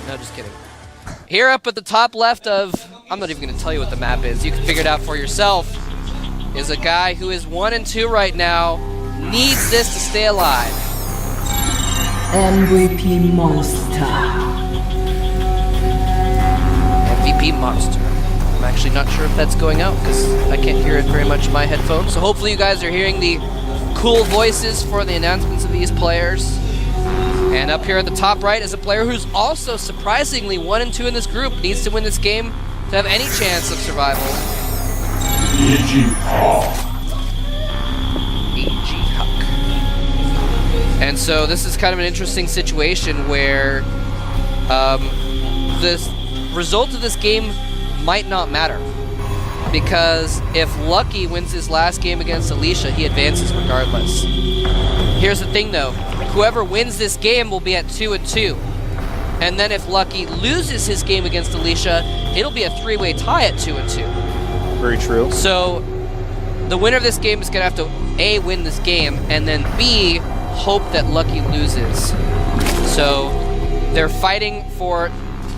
No, just kidding. Here up at the top left of, I'm not even going to tell you what the map is, you can figure it out for yourself, is a guy who is 1 and 2 right now, needs this to stay alive. MVP Monster. MVP Monster. I'm actually not sure if that's going out because I can't hear it very much in my headphones. So hopefully you guys are hearing the cool voices for the announcements of these players. And up here at the top right is a player who's also surprisingly 1 and 2 in this group. Needs to win this game to have any chance of survival. E.G. Huck. E.G. Huck. And so this is kind of an interesting situation where the result of this game might not matter. Because if Lucky wins his last game against Alicia, he advances regardless. Here's the thing though, whoever wins this game will be at 2 and 2. And then if Lucky loses his game against Alicia, it'll be a 3-way tie at 2 and 2. Very true. So the winner of this game is gonna have to A, win this game, and then B, hope that Lucky loses. So they're fighting for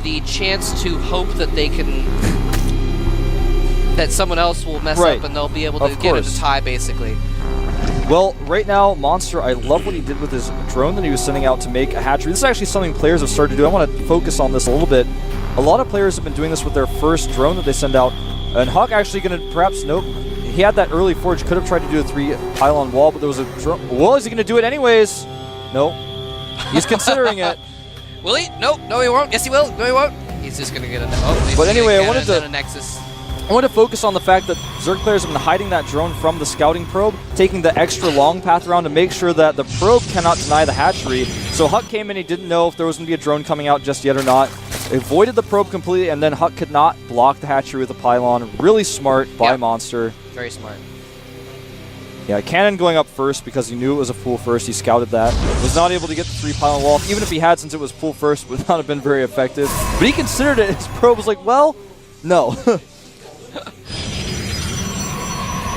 the chance to hope that they can, that someone else will mess up and they'll be able to get it a tie, basically. Well, right now, Monster, I love what he did with his drone that he was sending out to make a hatchery. This is actually something players have started to do. I want to focus on this a little bit. A lot of players have been doing this with their first drone that they send out. And Huck actually going to perhaps, nope, he had that early forge, could have tried to do a 3-pylon wall, but there was a drone. Well, is he going to do it anyways? Nope. He's considering it. Will he? Nope. No, he won't. Yes, he will. No, he won't. He's just going to get a... Oh, but anyway, I wanted to... Nexus. I want to focus on the fact that Zerg players have been hiding that drone from the scouting probe, taking the extra long path around to make sure that the probe cannot deny the hatchery. So Huck came in, he didn't know if there was going to be a drone coming out just yet or not. Avoided the probe completely, and then Huck could not block the hatchery with a pylon. Really smart by Monster. Very smart. Yeah, cannon going up first because he knew it was a full first. He scouted that. Was not able to get the 3-pylon wall. Even if he had, since it was full first, would not have been very effective. But he considered it. His probe was like, well, no.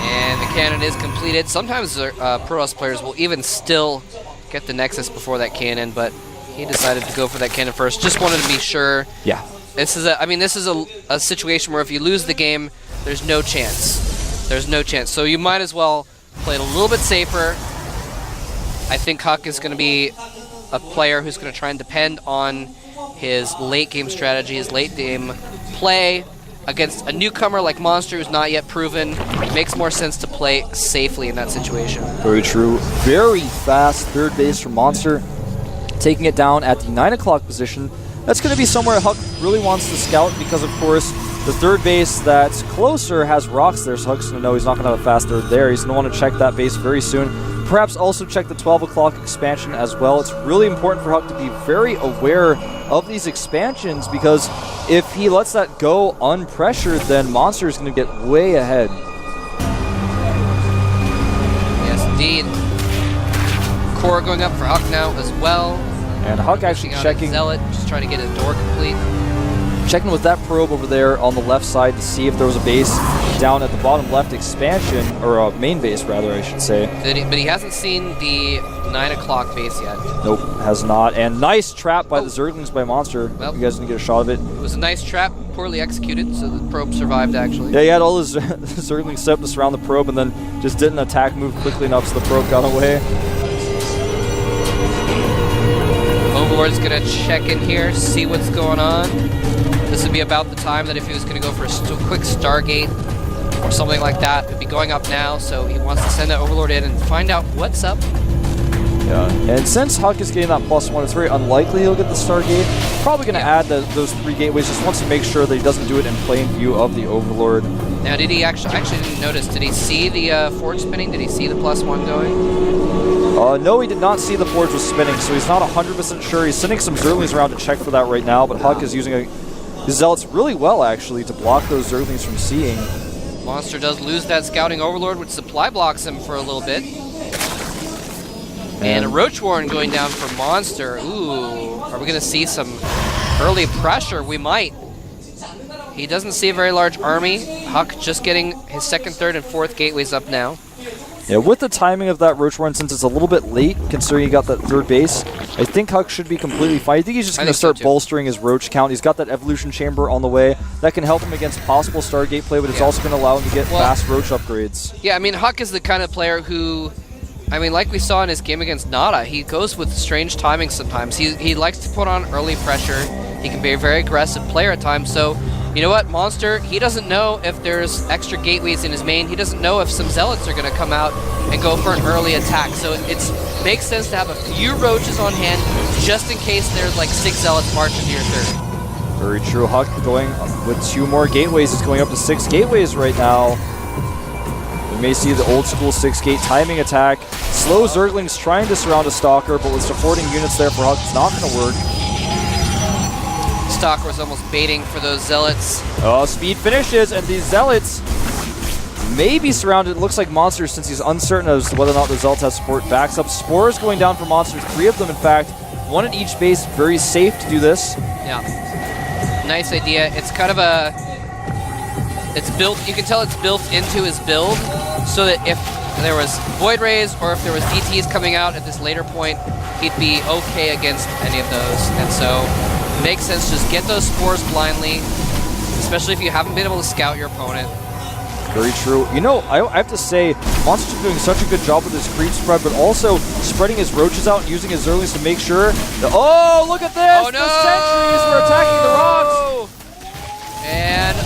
And the cannon is completed. Sometimes Protoss players will even still get the Nexus before that cannon, but he decided to go for that cannon first. Just wanted to be sure. Yeah. This is a situation where if you lose the game, there's no chance. There's no chance. So you might as well play it a little bit safer. I think Huck is going to be a player who's going to try and depend on his late game strategy, his late game play. Against a newcomer like Monster who's not yet proven, it makes more sense to play safely in that situation. Very true. Very fast third base from Monster. Taking it down at the 9 o'clock position. That's going to be somewhere Huck really wants to scout because, of course, the third base that's closer has rocks there, so Huck's going to know he's not going to have a fast third there. He's going to want to check that base very soon. Perhaps also check the 12 o'clock expansion as well. It's really important for Huck to be very aware of these expansions because if he lets that go unpressured, then Monster is going to get way ahead. Yes, indeed. Core going up for Huck now as well. And Huck actually checking. Zealot, just trying to get his door complete. Checking with that probe over there on the left side to see if there was a base down at the bottom left expansion, or a main base rather, I should say. But he hasn't seen the 9 o'clock base yet. Nope, has not. And nice trap by the Zerglings by Monster. Well, you guys didn't get a shot of it. It was a nice trap, poorly executed, so the probe survived actually. Yeah, he had all his Zerglings set up to surround the probe and then just didn't attack move quickly enough so the probe got away. Overlord's gonna check in here, see what's going on. This would be about the time that if he was going to go for a quick Stargate or something like that, it would be going up now, so he wants to send that Overlord in and find out what's up. Yeah, and since Huck is getting that +1, it's very unlikely he'll get the Stargate. Probably going to add those 3 gateways, just wants to make sure that he doesn't do it in plain view of the Overlord. Now, did he actually didn't notice, did he see the forge spinning? Did he see the +1 going? No, he did not see the forge was spinning, so he's not 100% sure. He's sending some Zerglings around to check for that right now, but Huck is using his Zealots really well, actually, to block those Zerglings from seeing. Monster does lose that Scouting Overlord, which supply blocks him for a little bit. And a Roach Warren going down for Monster. Ooh, are we going to see some early pressure? We might. He doesn't see a very large army. Huck just getting his 2nd, 3rd, and 4th gateways up now. Yeah, with the timing of that Roach Warren, since it's a little bit late, considering he got that 3rd base, I think Huck should be completely fine. I think he's just going to start bolstering his Roach count. He's got that Evolution Chamber on the way. That can help him against possible Stargate play, but it's also going to allow him to get fast Roach upgrades. Yeah, I mean, Huck is the kind of player who, I mean, like we saw in his game against Nada, he goes with strange timing sometimes. He likes to put on early pressure. He can be a very aggressive player at times. So, you know what, Monster, he doesn't know if there's extra gateways in his main. He doesn't know if some Zealots are going to come out and go for an early attack. So it makes sense to have a few Roaches on hand just in case there's like 6 Zealots march into your third. Very true. Huck going with 2 more gateways. He's going up to 6 gateways right now. We may see the old school 6-gate timing attack. Slow Zerglings trying to surround a Stalker, but with supporting units there for Huck, it's not going to work. Stalker was almost baiting for those Zealots. Oh, speed finishes, and these Zealots may be surrounded. It looks like Monster, since he's uncertain as to whether or not the Zealots have support, backs up. Spores going down for Monster, 3 of them in fact. 1 at each base, very safe to do this. Yeah. Nice idea. It's kind of a... It's built, you can tell it's built into his build, so that if there was Void Rays or if there was DTs coming out at this later point, he'd be okay against any of those. And so it makes sense to just get those spores blindly, especially if you haven't been able to scout your opponent. Very true. You know, I have to say, Monster's doing such a good job with his creep spread, but also spreading his Roaches out and using his Zerglings to make sure that, oh, look at this! Oh, no! The sentries were attacking the rocks! And,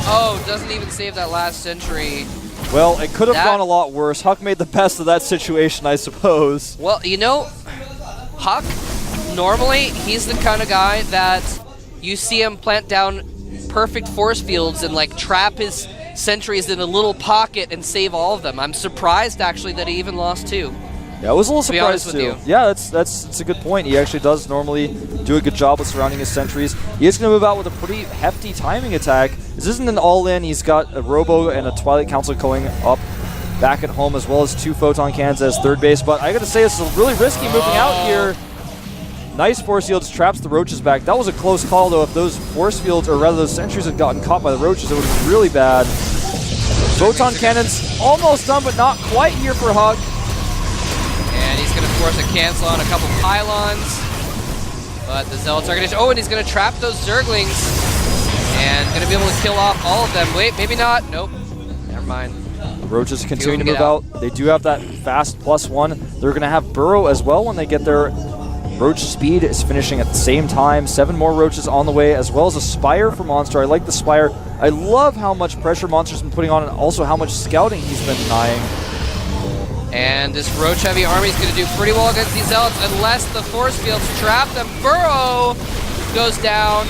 doesn't even save that last sentry. Well, it could have gone a lot worse. Huck made the best of that situation, I suppose. Well, you know, Huck, normally, he's the kind of guy that you see him plant down perfect force fields and, like, trap his sentries in a little pocket and save all of them. I'm surprised, actually, that he even lost 2. Yeah, I was a little surprised, to be honest too. with you. Yeah, that's a good point. He actually does normally do a good job with surrounding his sentries. He is going to move out with a pretty hefty timing attack. This isn't an all-in. He's got a Robo and a Twilight Council going up back at home, as well as 2 Photon Cannons as third base. But I got to say, this is really risky moving out here. Nice force fields, traps the Roaches back. That was a close call, though. If those force fields, or rather those sentries, had gotten caught by the Roaches, it would have been really bad. Photon Cannons almost done, but not quite here for Huck. And he's going to force a cancel on a couple pylons. But the Zealots are going to... Oh, and he's going to trap those Zerglings. And going to be able to kill off all of them. Wait, maybe not. Nope. Never mind. Roaches continue to move out. They do have that fast +1. They're going to have Burrow as well when they get their... Roach speed is finishing at the same time. 7 more Roaches on the way, as well as a Spire for Monster. I like the Spire. I love how much pressure Monster's been putting on, and also how much scouting he's been denying. And this Roach-heavy army is going to do pretty well against these Zealots, unless the force fields trap them. Burrow goes down,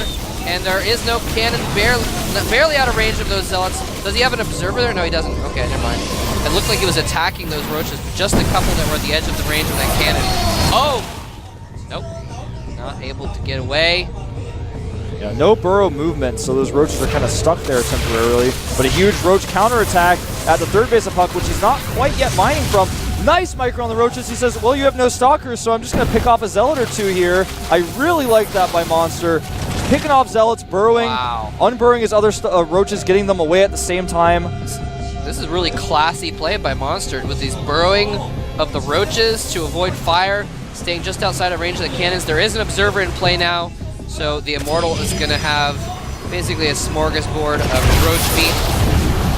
and there is no cannon, barely out of range of those Zealots. Does he have an observer there? No, he doesn't. Okay, never mind. It looked like he was attacking those Roaches, but just a couple that were at the edge of the range of that cannon. Oh! Nope. Not able to get away. Yeah, no Burrow movement, so those Roaches are kind of stuck there temporarily. But a huge Roach counterattack at the third base of Huck, which he's not quite yet mining from. Nice micro on the Roaches. He says, well, you have no Stalkers, so I'm just going to pick off a Zealot or 2 here. I really like that by Monster. Picking off Zealots, burrowing, unburrowing his other Roaches, getting them away at the same time. This is really classy play by Monster with these burrowing of the Roaches to avoid fire, staying just outside of range of the cannons. There is an observer in play now, so the Immortal is going to have basically a smorgasbord of Roach meat.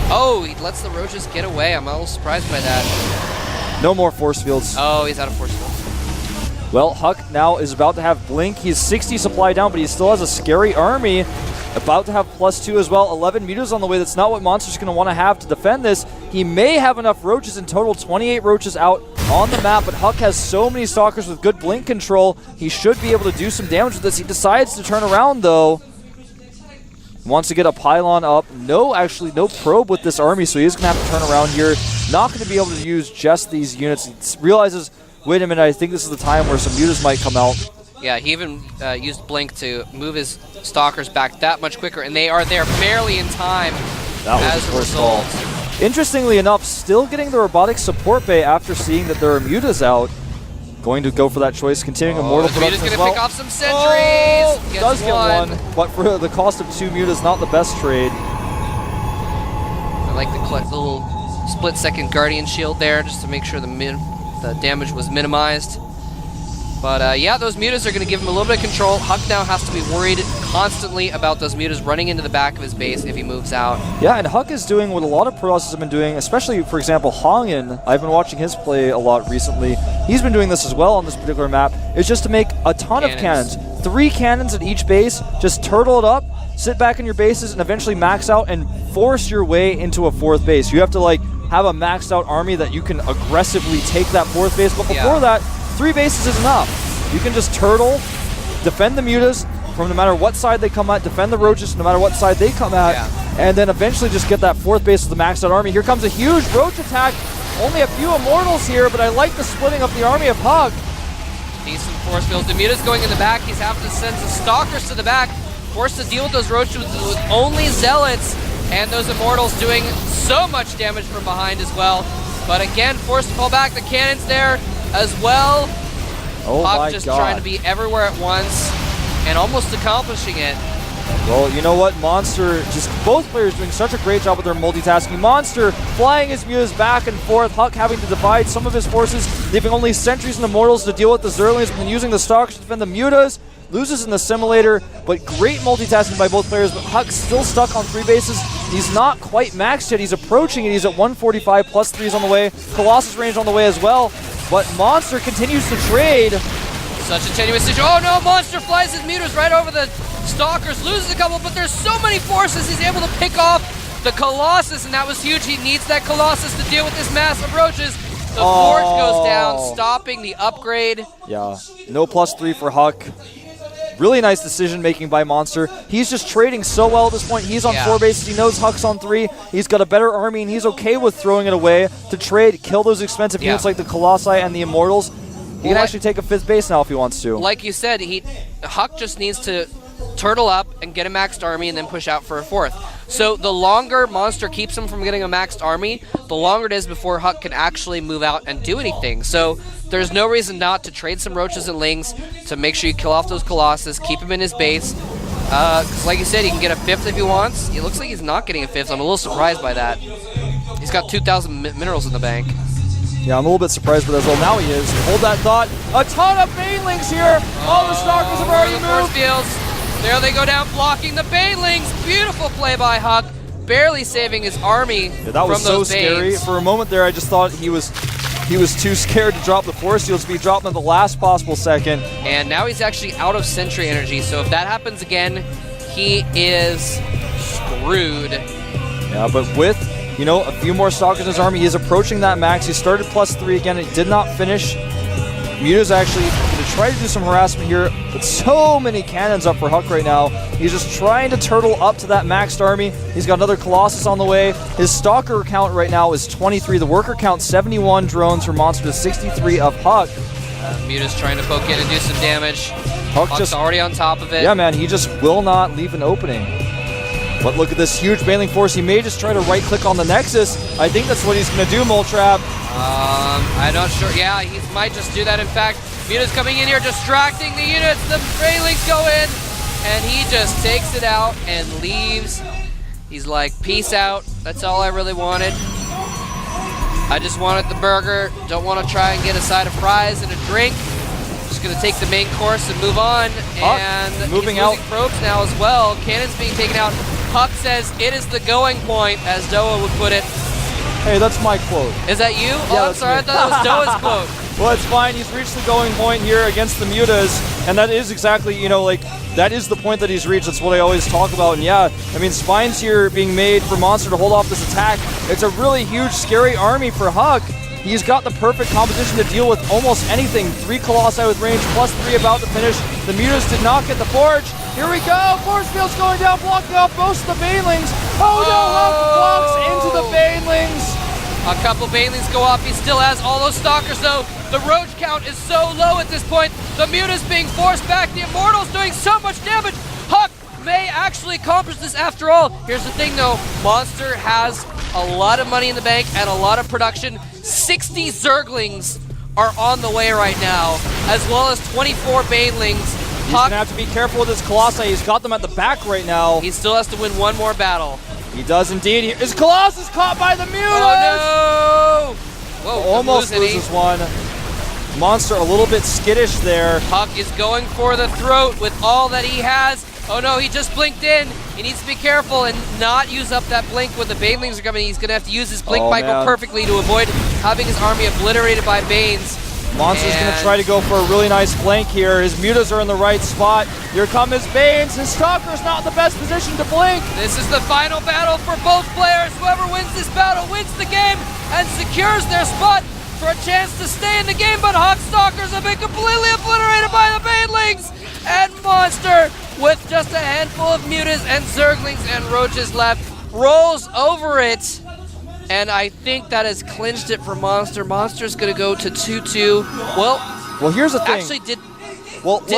Oh, he lets the Roaches get away. I'm a little surprised by that. No more force fields. Oh, he's out of force fields. Well, Huck now is about to have Blink. He's 60 supply down, but he still has a scary army. About to have +2 as well. 11 mutas on the way. That's not what Monster's going to want to have to defend this. He may have enough Roaches in total. 28 Roaches out on the map, but Huck has so many Stalkers with good Blink control. He should be able to do some damage with this. He decides to turn around, though. Wants to get a pylon up. No probe with this army, so he is going to have to turn around here. Not going to be able to use just these units. He realizes, wait a minute, I think this is the time where some mutas might come out. Yeah, he even used Blink to move his Stalkers back that much quicker, and they are there barely in time as a result. Interestingly enough, still getting the Robotics support bay after seeing that there are mutas out. Going to go for that choice, continuing Immortal production as well. Pick off some sentries. Does get one, but for the cost of 2 mutas, not the best trade. I like the little split-second Guardian Shield there, just to make sure the damage was minimized. But yeah, those mutas are going to give him a little bit of control. Huck now has to be worried constantly about those mutas running into the back of his base if he moves out. Yeah, and Huck is doing what a lot of pro have been doing, especially, for example, Hongen. I've been watching his play a lot recently. He's been doing this as well on this particular map, is just to make a ton of cannons. 3 cannons at each base, just turtle it up, sit back in your bases, and eventually max out and force your way into a 4th base. You have to, like, have a maxed out army that you can aggressively take that 4th base, but before that, 3 bases is enough. You can just turtle, defend the mutas from no matter what side they come at, defend the roaches no matter what side they come at, and then eventually just get that 4th base with the maxed out army. Here comes a huge roach attack. Only a few immortals here, but I like the splitting of the army of Huck. Decent force fields. The muta's going in the back. He's having to send some stalkers to the back, forced to deal with those roaches with only zealots, and those immortals doing so much damage from behind as well. But again, forced to pull back. The cannons there as well. Oh Huck just trying to be everywhere at once and almost accomplishing it. Well, you know what? Monster, just both players doing such a great job with their multitasking. Monster flying his mutas back and forth. Huck having to divide some of his forces, leaving only sentries and immortals to deal with the Zerlings, and then using the stalkers to defend the mutas. Loses in the simulator, but great multitasking by both players. But Huck's still stuck on 3 bases. He's not quite maxed yet. He's approaching it. He's at 145, plus 3s on the way. Colossus range on the way as well. But Monster continues to trade. Such a tenuous situation. Oh no, Monster flies his mutas right over the stalkers, loses a couple, but there's so many forces he's able to pick off the Colossus, and that was huge. He needs that Colossus to deal with this mass of roaches. The forge goes down, stopping the upgrade. Yeah, no +3 for Huck. Really nice decision making by Monster. He's just trading so well at this point. He's on 4 bases. He knows Huck's on 3. He's got a better army, and he's okay with throwing it away to trade, kill those expensive units like the Colossi and the Immortals. He can actually take a 5th base now if he wants to. Like you said, Huck just needs to turtle up and get a maxed army and then push out for a 4th. So the longer Monster keeps him from getting a maxed army, the longer it is before Huck can actually move out and do anything. So there's no reason not to trade some roaches and lings to make sure you kill off those Colossus, keep him in his base. Because like you said, he can get a 5th if he wants. It looks like he's not getting a 5th. I'm a little surprised by that. He's got 2,000 minerals in the bank. Yeah, I'm a little bit surprised with that as well. Now he is. Hold that thought. A ton of Banelings here. All the Stalkers have already moved. There they go down, blocking the Banelings. Beautiful play by Huck, barely saving his army from those that was so scary. For a moment there, I just thought he was too scared to drop the force fields, but he dropped them at the last possible second. And now he's actually out of sentry energy, so if that happens again, he is screwed. Yeah, but with, you know, a few more Stalkers in his army, he's approaching that max. He started +3 again. It did not finish. Muta's actually going to try to do some harassment here, but so many cannons up for Huck right now. He's just trying to turtle up to that maxed army. He's got another Colossus on the way. His Stalker count right now is 23. The worker count, 71 drones for Monster to 63 of Huck. Muta's trying to poke in and do some damage. Huck's just already on top of it. Yeah, man, he just will not leave an opening. But look at this huge Baneling force. He may just try to right-click on the Nexus. I think that's what he's going to do, Moltrap. I'm not sure. Yeah, he might just do that. In fact, Muta's coming in here, distracting the units. The Banelings go in, and he just takes it out and leaves. He's like, peace out. That's all I really wanted. I just wanted the burger. Don't want to try and get a side of fries and a drink. Just going to take the main course and move on. And moving he's out. losing probes now as well. Cannons being taken out. Huck says it is the going point, as Doa would put it. Hey, that's my quote. Is that you? Yeah, Oh, I'm sorry. I thought it was Doa's quote. Well, it's fine. He's reached the going point here against the Mutas, and that is exactly, you know, like, that is the point that he's reached. That's what I always talk about. And yeah, I mean, spines here being made for Monster to hold off this attack. It's a really huge, scary army for Huck. He's got the perfect composition to deal with almost anything. 3 Colossi with range, +3 about to finish. The Mutas did not get the Forge. Here we go! Force field's going down, blocking off most of the Banelings. Oh no, Huck blocks into the Banelings. A couple Banelings go off. He still has all those Stalkers, though. The Roach count is so low at this point. The Muta's being forced back. The Immortal's doing so much damage. Huck may actually accomplish this after all. Here's the thing, though. Monster has a lot of money in the bank and a lot of production. 60 Zerglings are on the way right now, as well as 24 Banelings. He's going to have to be careful with his Colossi. He's got them at the back right now. He still has to win one more battle. He does indeed. His Colossus caught by the Mutas! Oh no! Whoa, almost loses one. Monster a little bit skittish there. Huck is going for the throat with all that he has. Oh no, he just blinked in. He needs to be careful and not use up that blink when the Banelings are coming. He's going to have to use his blink micro perfectly to avoid having his army obliterated by Banes. Monster's going to try to go for a really nice flank here. His mutas are in the right spot. Here come his Banes. His Stalker's not in the best position to blink. This is the final battle for both players. Whoever wins this battle wins the game and secures their spot for a chance to stay in the game, but Huck Stalkers have been completely obliterated by the Banelings, and Monster, with just a handful of mutas and Zerglings and Roaches left, rolls over it. And I think that has clinched it for Monster. Monster's going to go to 2-2. Well, here's the thing. Actually, did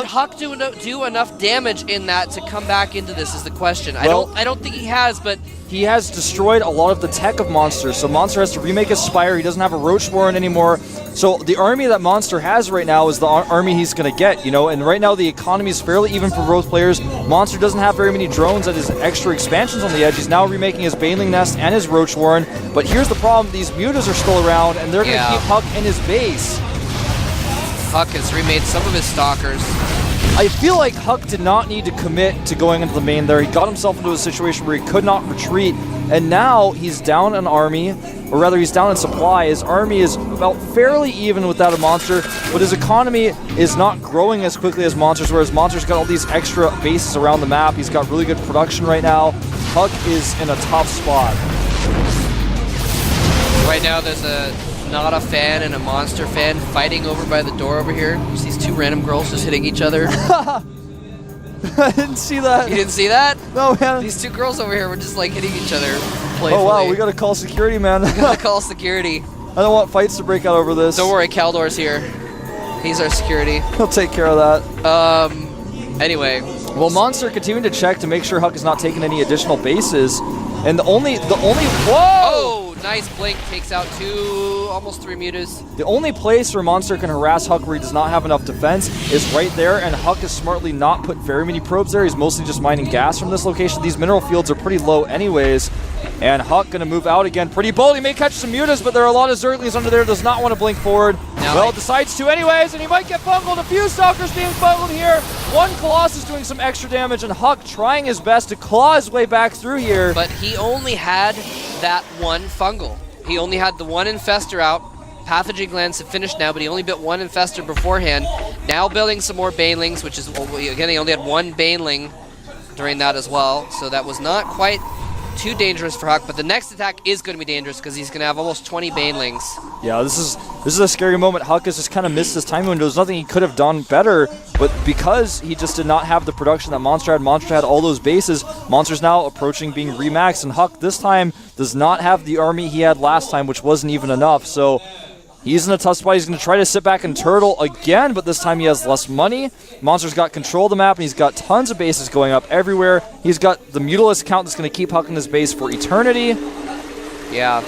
Huck do enough damage in that to come back into this is the question. Well, I don't think he has, but he has destroyed a lot of the tech of Monster, so Monster has to remake his Spire. He doesn't have a Roach Warren anymore. So the army that Monster has right now is the army he's going to get, you know, and right now the economy is fairly even for both players. Monster doesn't have very many drones at his extra expansions on the edge. He's now remaking his Baneling Nest and his Roach Warren, but here's the problem. These mutas are still around, and they're going to keep Huck in his base. Huck has remade some of his Stalkers. I feel like Huck did not need to commit to going into the main there. He got himself into a situation where he could not retreat, and now he's down an army, or rather he's down in supply. His army is about fairly even with that of Monster, but his economy is not growing as quickly as Monster's, whereas Monster's got all these extra bases around the map. He's got really good production right now. Huck is in a tough spot. Right now there's a not a fan and a Monster fan fighting over by the door over here. There's these two random girls just hitting each other. I didn't see that. You didn't see that? No, man. These two girls over here were just like hitting each other playfully. Oh wow, we gotta call security, man. We gotta call security. I don't want fights to break out over this. Don't worry, Caldor's here. He's our security. He'll take care of that. Anyway. Well, Monster continuing to check to make sure Huck is not taking any additional bases. And the only whoa! Oh, nice blink, takes out almost three mutas. The only place where Monster can harass Huck where he does not have enough defense is right there, and Huck has smartly not put very many probes there. He's mostly just mining gas from this location. These mineral fields are pretty low anyways, and Huck gonna move out again. Pretty bold, he may catch some mutas, but there are a lot of Zerglings under there, does not want to blink forward. Well, decides to anyways, and he might get bungled. A few Stalkers being bungled here. One Colossus doing some extra damage, and Huck trying his best to claw his way back through here. But he only had that one fungal. He only had the one Infestor out. Pathogen glands have finished now, but he only bit one Infestor beforehand. Now building some more Banelings, which is, again, he only had one Baneling during that as well. So that was not quite too dangerous for Huck, but the next attack is going to be dangerous because he's going to have almost 20 Banelings. Yeah, this is a scary moment. Huck has just kind of missed his timing window. There's nothing he could have done better, but because he just did not have the production that Monster had all those bases, Monster's now approaching being remaxed, and Huck this time does not have the army he had last time, which wasn't even enough, so he's in a tough spot. He's going to try to sit back and turtle again, but this time he has less money. Monster's got control of the map, and he's got tons of bases going up everywhere. He's got the Mutalist count that's going to keep Huck in his base for eternity. Yeah.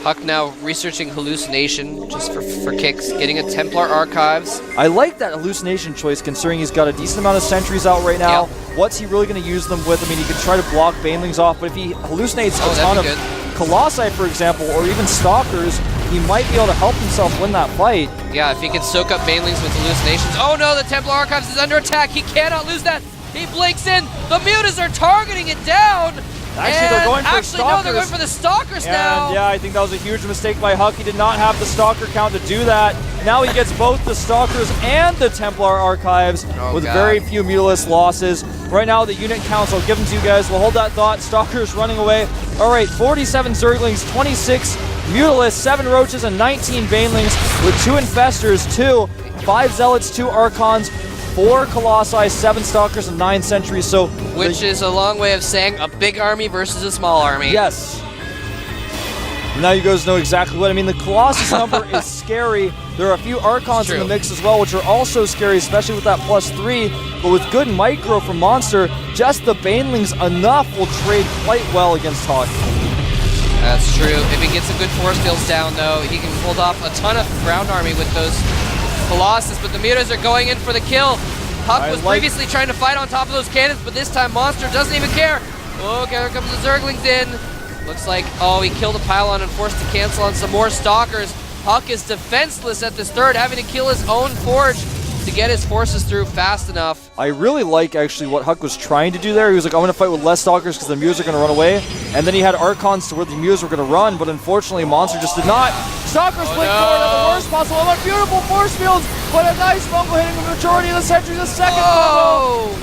Huck now researching Hallucination just for kicks, getting a Templar Archives. I like that Hallucination choice considering he's got a decent amount of sentries out right now. Yep. What's he really going to use them with? I mean, he could try to block Banelings off, but if he hallucinates a ton of Colossi, for example, or even Stalkers, he might be able to help himself win that fight. Yeah, if he can soak up Banelings with hallucinations. Oh no, the Templar Archives is under attack. He cannot lose that. He blinks in. The mutas are targeting it down. Actually, they're going for Stalkers. No, they're going for the Stalkers now. Yeah, I think that was a huge mistake by Huck. He did not have the Stalker count to do that. Now he gets both the Stalkers and the Templar Archives with very few Mutalist losses. Right now, the unit counts, I'll give them to you guys. We'll hold that thought. Stalkers running away. All right, 47 Zerglings, 26 Mutalists, 7 Roaches, and 19 Banelings with 2 Infestors, 5 Zealots, 2 Archons, 4 Colossi, 7 Stalkers, and 9 Sentries. So, which is a long way of saying a big army versus a small army. Yes. Now you guys know exactly what I mean. The Colossus number is scary. There are a few Archons in the mix as well, which are also scary, especially with that +3. But with good micro from Monster, just the Banelings enough will trade quite well against Huck. That's true. If he gets some good force fields down, though, he can hold off a ton of ground army with those Colossus, but the mutas are going in for the kill. Huck was previously trying to fight on top of those cannons, but this time Monster doesn't even care. Oh, okay, here comes the Zerglings in. Looks like, oh, he killed a pylon and forced to cancel on some more Stalkers. Huck is defenseless at this third, having to kill his own Forge to get his forces through fast enough. I really like actually what Huck was trying to do there. He was like, I'm going to fight with less Stalkers because the Mews are going to run away. And then he had Archons to where the Mews were going to run, but unfortunately Monster just did not. Stalkers flick forward at the worst possible moment. Beautiful force fields, but a nice fungal hitting the majority of the sentries. The second combo.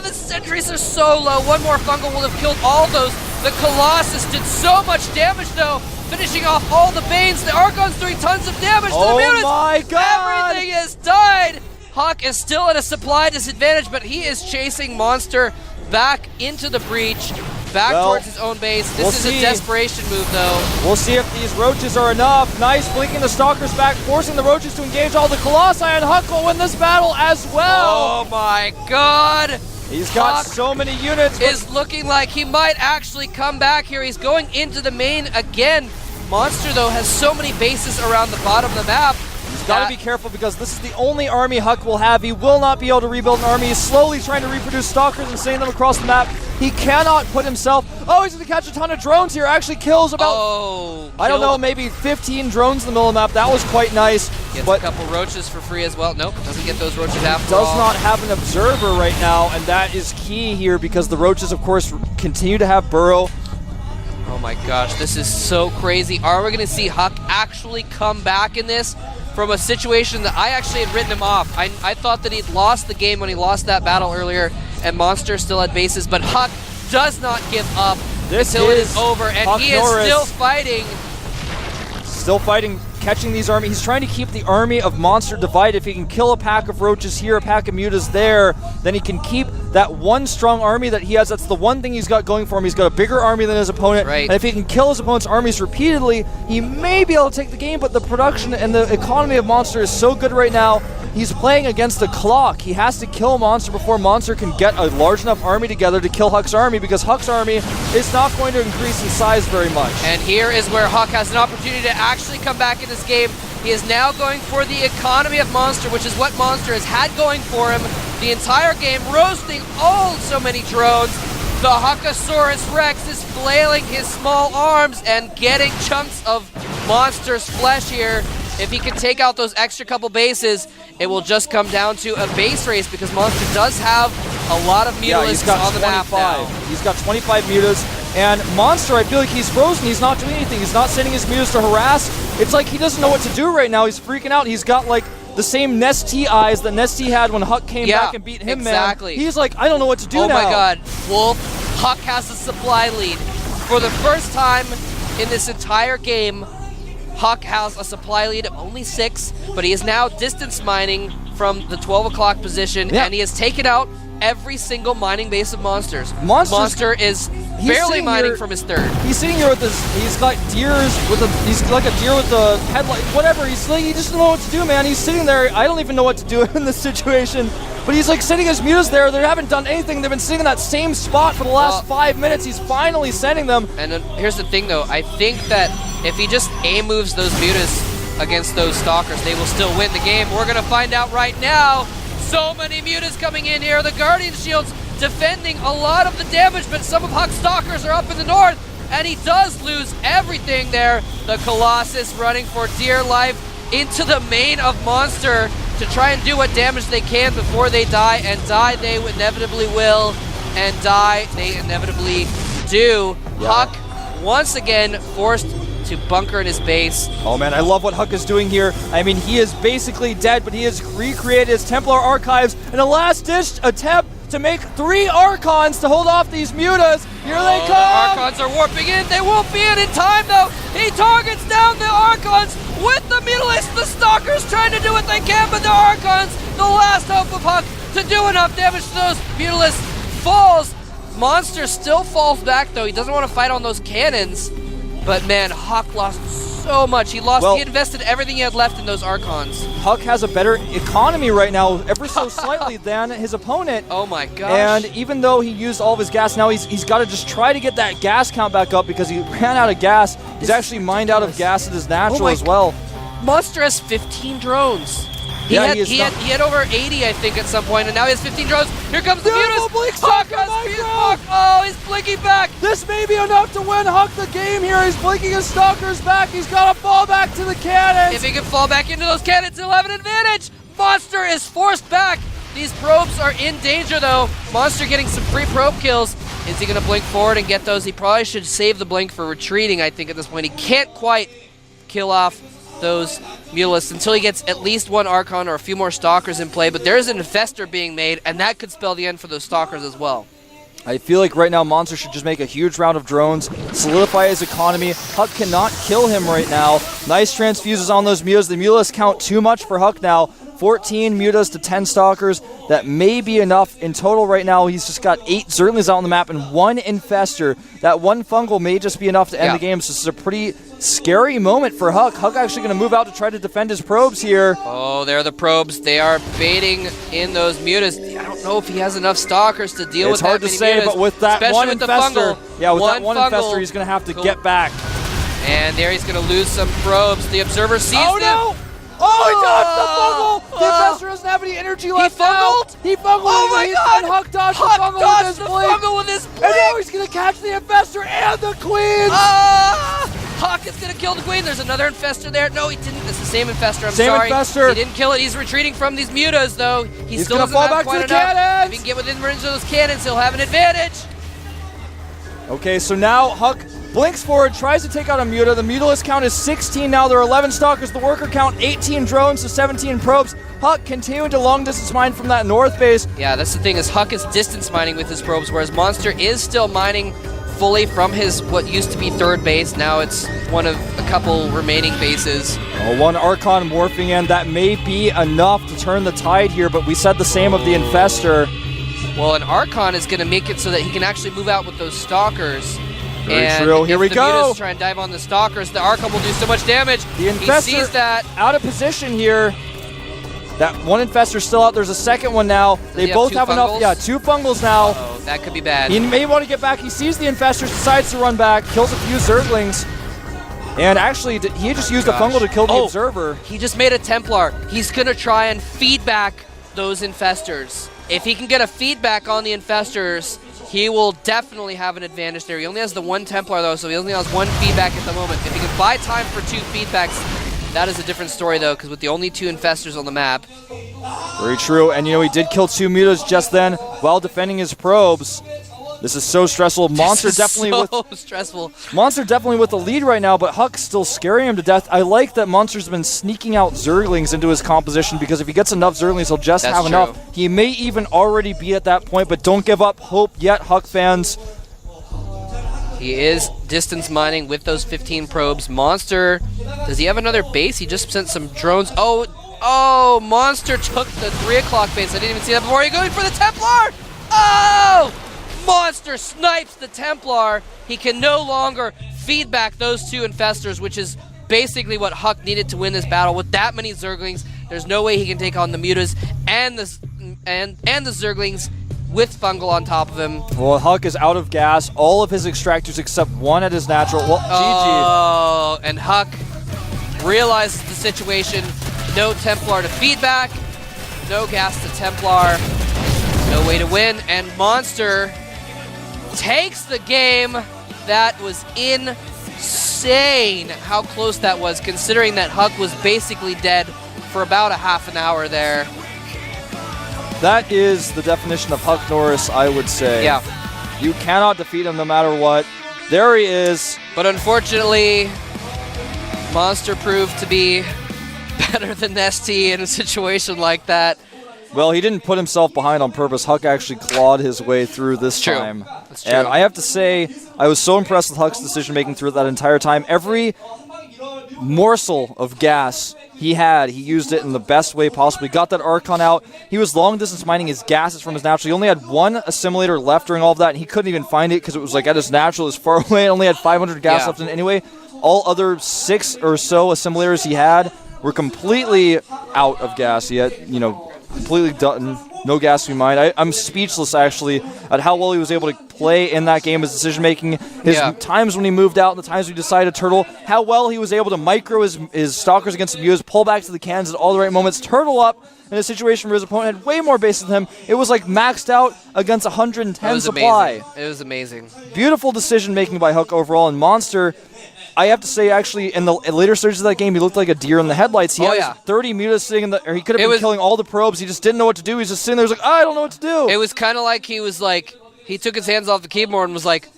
The sentries are so low. One more fungal will have killed all those. The Colossus did so much damage though, finishing off all the Banes. The Archon's doing tons of damage to the mutants. Oh my god! Everything has died. Huck is still at a supply disadvantage, but he is chasing Monster back into the breach, back towards his own base. This is a desperation move though. We'll see if these Roaches are enough. Nice blinking the Stalkers back, forcing the Roaches to engage all the Colossi, and Huck will win this battle as well. Oh my god! He's got Huck so many units. Is looking like he might actually come back here. He's going into the main again. Monster, though, has so many bases around the bottom of the map. He's got to be careful because this is the only army Huck will have. He will not be able to rebuild an army. He's slowly trying to reproduce Stalkers and sending them across the map. He cannot put himself... Oh, he's going to catch a ton of drones here. Actually kills about... I don't know, maybe 15 drones in the middle of the map. That was quite nice. Gets but a couple Roaches for free as well. Nope, doesn't get those Roaches after does all. not have an observer right now, and that is key here because the Roaches, of course, continue to have Burrow. Oh my gosh, this is so crazy. Are we going to see Huck actually come back in this from a situation that I actually had written him off? I thought that he'd lost the game when he lost that battle earlier, and Monster still had bases, but Huck does not give up until it is over, and Huck he is still fighting. Still fighting, catching these armies. He's trying to keep the army of Monster divided. If he can kill a pack of Roaches here, a pack of Mutas there, then he can keep that one strong army that he has. That's the one thing he's got going for him. He's got a bigger army than his opponent. Right. And if he can kill his opponent's armies repeatedly, he may be able to take the game, but the production and the economy of Monster is so good right now. He's playing against the clock. He has to kill Monster before Monster can get a large enough army together to kill Huck's army, because Huck's army is not going to increase in size very much. And here is where Huck has an opportunity to actually come back in this game. He is now going for the economy of Monster, which is what Monster has had going for him the entire game, roasting so many drones. The Huckosaurus Rex is flailing his small arms and getting chunks of Monster's flesh here. If he can take out those extra couple bases, it will just come down to a base race, because Monster does have a lot of Mutalisks on the map now. He's got 25 Mutas, and Monster, I feel like he's frozen. He's not doing anything. He's not sending his Mutas to harass. It's like he doesn't know what to do right now. He's freaking out. He's got like the same Nestea eyes that Nestea had when Huck came back and beat him, exactly. man. He's like, I don't know what to do now. Oh my god. Wolf, Huck has a supply lead. For the first time in this entire game, Huck has a supply lead of only 6, but he is now distance mining from the 12 o'clock position, and he has taken out every single mining base of Monsters. Monster is barely mining from his third. He's sitting here with this, he's got deers with he's like a deer with the headlight, whatever. He's like, he just doesn't know what to do, man. He's sitting there, I don't even know what to do in this situation. But he's like sending his Mutas there. They haven't done anything. They've been sitting in that same spot for the last 5 minutes. He's finally sending them. And here's the thing, though. I think that if he just A-moves those Mutas against those Stalkers, they will still win the game. We're going to find out right now. So many Mutas coming in here. The Guardian Shields defending a lot of the damage, but some of Huck's Stalkers are up in the north, and he does lose everything there. The Colossus running for dear life into the main of Monster to try and do what damage they can before they die, and die they inevitably will, and die they inevitably do. Huck, once again, forced to bunker in his base. Oh man, I love what Huck is doing here. I mean, he is basically dead, but he has recreated his Templar archives in a last-ditch attempt to make 3 Archons to hold off these Mutas. Here they come! The Archons are warping in. They won't be in time, though. He targets down the Archons with the Mutalisks. The Stalkers trying to do what they can, but the Archons, the last hope of Huck to do enough damage to those Mutalisks, falls. Monster still falls back, though. He doesn't want to fight on those cannons. But man, Huck lost so much. He invested everything he had left in those Archons. Huck has a better economy right now, ever so slightly, than his opponent. Oh my gosh. And even though he used all of his gas, now he's got to just try to get that gas count back up, because he ran out of gas. He's actually mined out of gas at his natural as well. Monster has 15 drones. He had over 80, I think, at some point, and now he has 15 drones. Here comes the Mutas. Huck has Huck. Oh, he's blinking back. This This may be enough to win Huck the game here. He's blinking his stalkers back. He's got to fall back to the cannons. If he can fall back into those cannons, he'll have an advantage. Monster is forced back. These probes are in danger, though. Monster getting some free probe kills. Is he going to blink forward and get those? He probably should save the blink for retreating, I think, at this point. He can't quite kill off those Mutalisks until he gets at least one Archon or a few more Stalkers in play, but there's an Infestor being made, and that could spell the end for those Stalkers as well. I feel like right now Monster should just make a huge round of drones, solidify his economy. Huck cannot kill him right now. Nice transfuses on those Mutas. The Mutalisks count too much for Huck now. 14 Mutas to 10 Stalkers. That may be enough. In total right now, he's just got 8 Zerglings out on the map and 1 Infestor. That one Fungal may just be enough to end the game, so this is a pretty scary moment for Huck. Huck actually going to move out to try to defend his probes here. Oh, there are the probes. They are baiting in those Mutas. I don't know if he has enough Stalkers to deal with that many Mutas. It's hard to say, but with that one Infestor, that one Infestor, he's going to have to get back. And there he's going to lose some probes. The Observer sees them. No! Oh my god, the Fungal! The Infestor doesn't have any energy left now. He fungled! Oh my god! And Huck dodged the Fungal with his blink! And now he's going to catch the Infestor and the Queen! Huck is going to kill the Queen. There's another Infestor there. No, he didn't. It's the same Infestor. I'm sorry. Same Infestor. He didn't kill it. He's retreating from these Mutas, though. He still doesn't fall have back quite to the enough. cannons. If he can get within range of those cannons, he'll have an advantage. Okay, so now Huck blinks forward, tries to take out a Muta. The Mutalisk count is 16 now. There are 11 Stalkers. The worker count 18 drones to 17 probes. Huck continuing to long distance mine from that north base. Yeah, that's the thing, is Huck is distance mining with his probes, whereas Monster is still mining fully from his what used to be third base. Now it's one of a couple remaining bases. One Archon morphing in. That may be enough to turn the tide here, but we said the same of the Infestor. Well, an Archon is going to make it so that he can actually move out with those Stalkers. Very true. Here we go. If the Mutas try and dive on the Stalkers, the Archon will do so much damage. The Infestor he sees that. Out of position here. That one Infestor's still out. There's a second one now. They both have enough. Yeah, 2 Fungals now. Uh-oh, that could be bad. He may want to get back. He sees the Infestor, decides to run back, kills a few Zerglings. And actually, he just used a Fungal to kill the Observer. He just made a Templar. He's going to try and feed back those Infestors. If he can get a feedback on the Infestors, he will definitely have an advantage there. He only has the 1 Templar, though, so he only has 1 feedback at the moment. If he can buy time for 2 feedbacks, that is a different story, though, because with the only 2 Infestors on the map. Very true, and he did kill 2 Mutas just then while defending his probes. This is so stressful. Monster definitely with the lead right now, but Huck's still scaring him to death. I like that Monster's been sneaking out Zerglings into his composition, because if he gets enough Zerglings, he'll just have enough. He may even already be at that point, but don't give up hope yet, Huck fans. He is distance mining with those 15 probes. Monster, does he have another base? He just sent some drones. Oh, Monster took the 3 o'clock base. I didn't even see that before. He's going for the Templar. Oh! Monster snipes the Templar. He can no longer feed back those 2 Infestors, which is basically what Huck needed to win this battle. With that many Zerglings, there's no way he can take on the Mutas and the Zerglings with Fungal on top of him. Well, Huck is out of gas. All of his extractors except 1 at his natural. Well, GG. Oh, and Huck realizes the situation. No Templar to feed back. No gas to Templar. No way to win. And Monster takes the game. That was insane how close that was, considering that Huck was basically dead for about a half an hour there. That is the definition of Huck Norris, I would say. Yeah. You cannot defeat him no matter what. There he is. But unfortunately, Monster proved to be better than ST in a situation like that. Well, he didn't put himself behind on purpose. Huck actually clawed his way through this time. That's true. And I have to say, I was so impressed with Huck's decision-making through that entire time. Every morsel of gas he had, he used it in the best way possible. He got that Archon out. He was long-distance mining his gases from his natural. He only had 1 assimilator left during all of that, and he couldn't even find it because it was at his natural, as far away, and only had 500 gas left in it anyway. All other 6 or so assimilators he had were completely out of gas. He had, completely done no gas to be mined. I'm speechless, actually, at how well he was able to play in that game, his decision-making, his times when he moved out, and the times when he decided to turtle, how well he was able to micro his stalkers against the Mews, pull back to the cans at all the right moments, turtle up in a situation where his opponent had way more base than him. It was like maxed out against 110 supply. It was amazing. Beautiful decision-making by Hook overall, and Monster, I have to say, actually, in the later stages of that game, he looked like a deer in the headlights. He had 30 mutas sitting in the, or he could have been killing all the probes. He just didn't know what to do. He's just sitting there, he was like, I don't know what to do. It was kind of like he took his hands off the keyboard and was like,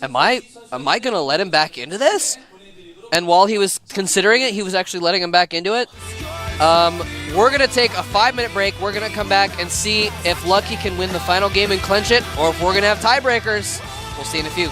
am I going to let him back into this? And while he was considering it, he was actually letting him back into it. We're going to take a 5-minute break. We're going to come back and see if Lucky can win the final game and clinch it, or if we're going to have tiebreakers. We'll see in a few.